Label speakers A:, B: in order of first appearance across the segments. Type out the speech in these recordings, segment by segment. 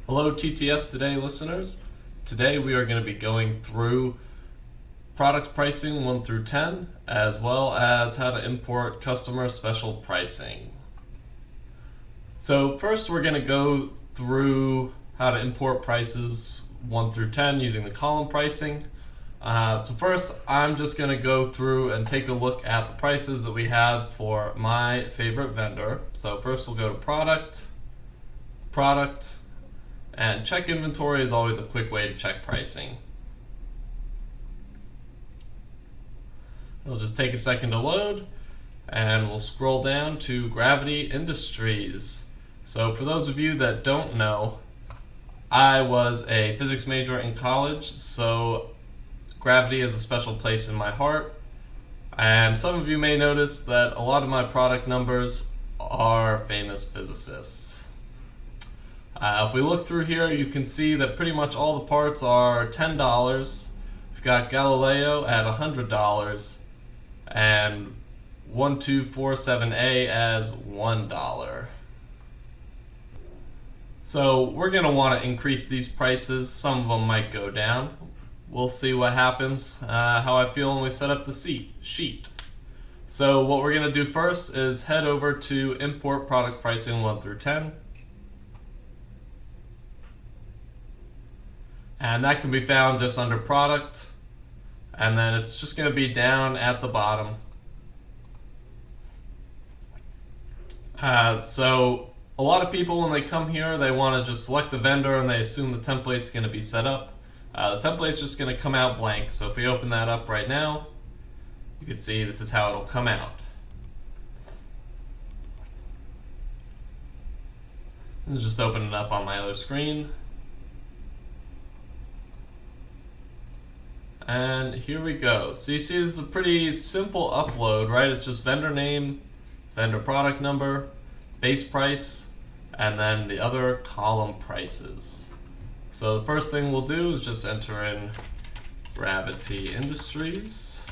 A: Hello TTS Today listeners. Today we are going to be going through product pricing 1 through 10 as well as how to import customer special pricing. So first we're going to go through how to import prices 1 through 10 using the column pricing. So first I'm just going to go through and take a look at the prices that we have for my favorite vendor. So first we'll go to product, and check inventory is always a quick way to check pricing. It'll just take a second to load, and we'll scroll down to Gravity Industries. So for those of you that don't know, I was a physics major in college, so gravity is a special place in my heart. And some of you may notice that a lot of my product numbers are famous physicists. If we look through here, you can see that pretty much all the parts are $10. We've got Galileo at $100 and 1247A as $1. So we're going to want to increase these prices. Some of them might go down. We'll see what happens, how I feel when we set up the sheet. So what we're going to do first is head over to import product pricing 1 through 10. And that can be found just under product, and then it's just going to be down at the bottom. So a lot of people, when they come here, they want to just select the vendor and they assume the template's going to be set up. The template's just going to come out blank. So if we open that up right now, you can see this is how it'll come out. Let's just open it up on my other screen. And here we go. So you see this is a pretty simple upload, right? It's just vendor name, vendor product number, base price, and then the other column prices. So the first thing we'll do is just enter in Gravity Industries.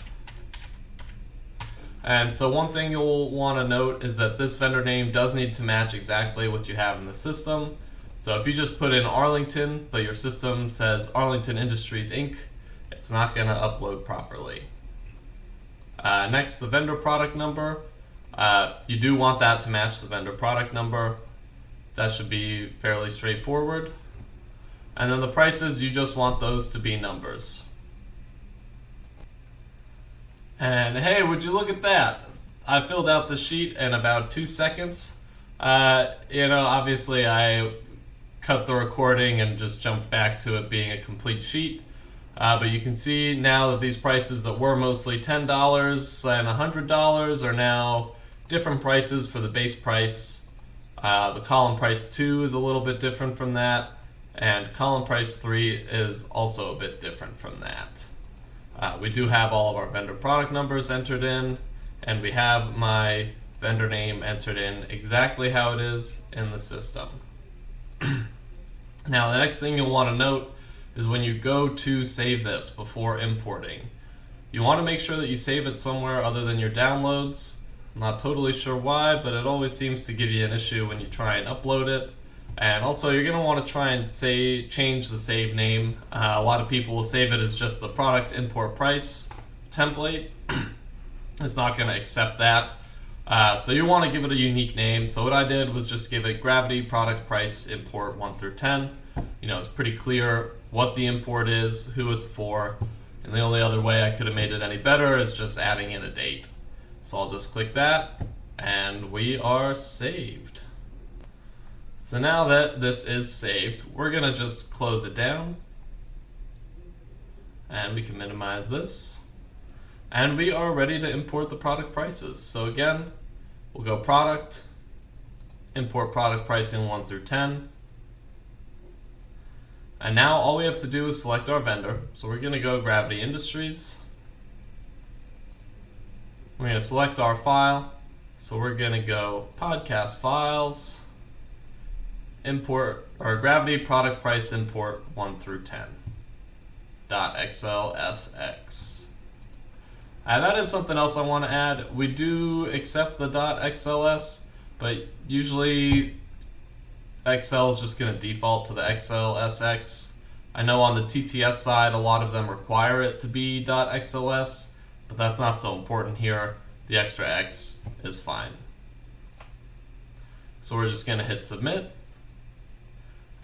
A: And so one thing you'll want to note is that this vendor name does need to match exactly what you have in the system. So if you just put in Arlington, but your system says Arlington Industries Inc., it's not going to upload properly. Next, the vendor product number. You do want that to match the vendor product number. That should be fairly straightforward. And then the prices, you just want those to be numbers. And hey, would you look at that? I filled out the sheet in about 2 seconds. Obviously I cut the recording and just jumped back to it being a complete sheet. But you can see now that these prices that were mostly $10 and $100 are now different prices for the base price. The column price 2 is a little bit different from that, and column price 3 is also a bit different from that. We do have all of our vendor product numbers entered in, and we have my vendor name entered in exactly how it is in the system. Now the next thing you'll want to note is when you go to save this before importing. You want to make sure that you save it somewhere other than your downloads. I'm not totally sure why, but it always seems to give you an issue when you try and upload it. And also you're going to want to try and change the save name. A lot of people will save it as just the product import price template. It's not going to accept that. So you want to give it a unique name. So what I did was just give it Gravity Product Price Import 1 through 10. It's pretty clear what the import is, who it's for, and the only other way I could have made it any better is just adding in a date. So I'll just click that, and we are saved. So now that this is saved, we're going to just close it down, and we can minimize this, and we are ready to import the product prices. So again, we'll go Product, Import Product Pricing 1 through 10. And now all we have to do is select our vendor. So we're going to go Gravity Industries. We're going to select our file. So we're going to go Podcast Files, Import, or Gravity Product Price Import 1 through 10. .xlsx. That is something else I want to add. We do accept the .xls, but usually Excel is just going to default to the XLSX. I know on the TTS side, a lot of them require it to be .xls, but that's not so important here. The extra X is fine. So we're just going to hit submit.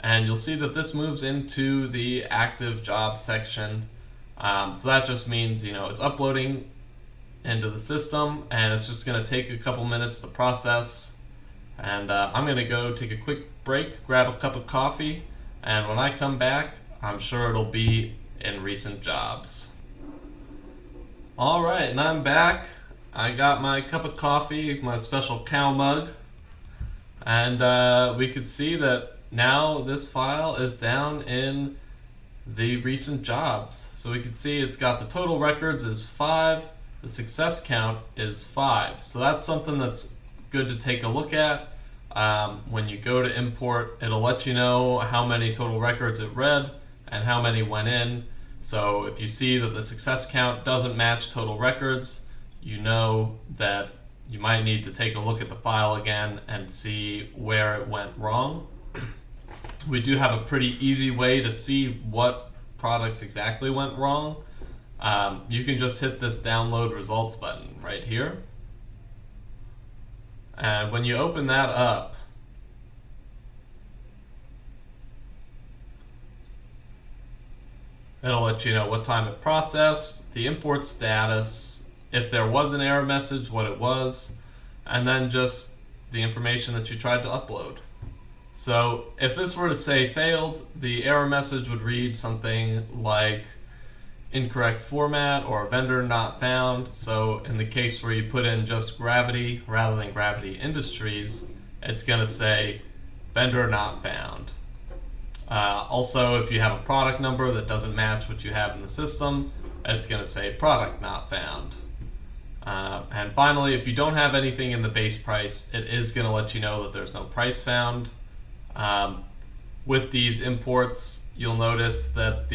A: And you'll see that this moves into the active job section. So that just means, it's uploading into the system, and it's just going to take a couple minutes to process. And I'm going to go take a quick break, grab a cup of coffee, and when I come back, I'm sure it'll be in recent jobs. Alright, and I'm back. I got my cup of coffee, my special cow mug, and we could see that now this file is down in the recent jobs. So we can see it's got the total records is 5, the success count is 5. So that's something that's good to take a look at. When you go to import, it'll let you know how many total records it read and how many went in. So if you see that the success count doesn't match total records, you know that you might need to take a look at the file again and see where it went wrong. We do have a pretty easy way to see what products exactly went wrong. You can just hit this download results button right here. And when you open that up, it'll let you know what time it processed, the import status, if there was an error message, what it was, and then just the information that you tried to upload. So if this were to say failed, the error message would read something like incorrect format or vendor not found. So in the case where you put in just Gravity rather than Gravity Industries, it's going to say vendor not found. Also, if you have a product number that doesn't match what you have in the system, it's going to say product not found. And finally, if you don't have anything in the base price, it is going to let you know that there's no price found. With these imports, you'll notice that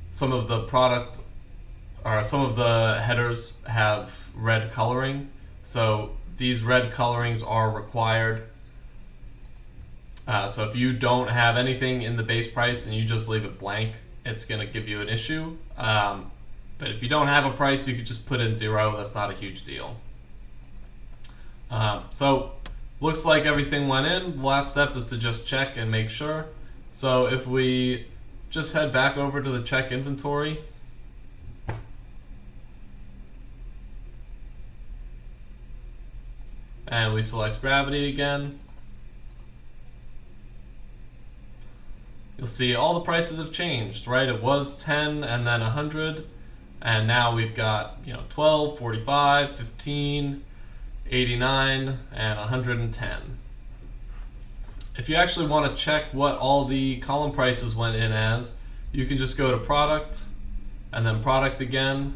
A: some of the headers have red coloring. So these red colorings are required. So if you don't have anything in the base price and you just leave it blank, it's going to give you an issue. But if you don't have a price, you could just put in 0. That's not a huge deal. So looks like everything went in. The last step is to just check and make sure. So if we just head back over to the check inventory, and we select Gravity again, you'll see all the prices have changed, right? It was 10 and then 100, and now we've got 12, 45, 15, 89, and 110. If you actually want to check what all the column prices went in as, you can just go to Product, and then Product again,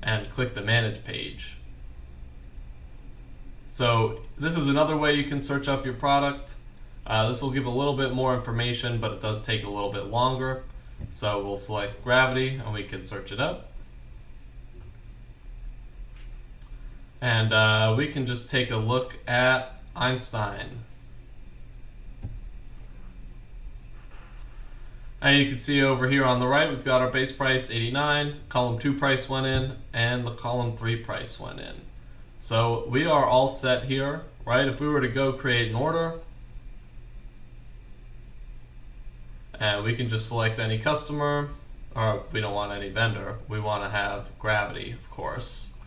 A: and click the Manage page. So this is another way you can search up your product. This will give a little bit more information, but it does take a little bit longer. So we'll select Gravity, and we can search it up. And we can just take a look at Einstein. And you can see over here on the right, we've got our base price 89, column 2 price went in, and the column 3 price went in. So we are all set here, right? If we were to go create an order, and we can just select any customer, or we don't want any vendor, we want to have Gravity, of course.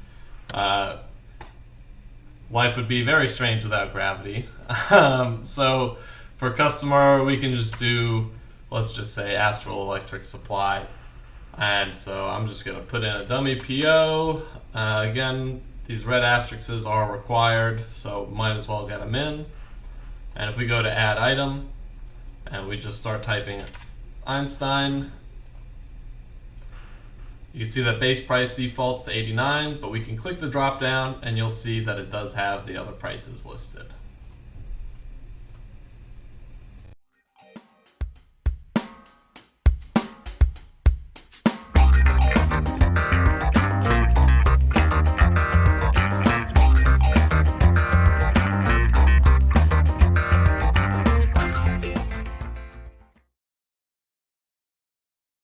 A: Life would be very strange without Gravity. So for customer, we can just do, let's just say Astral Electric Supply. And so I'm just going to put in a dummy PO. Again, these red asterisks are required, so might as well get them in. And if we go to add item, and we just start typing Einstein, you can see that base price defaults to 89, but we can click the drop down and you'll see that it does have the other prices listed.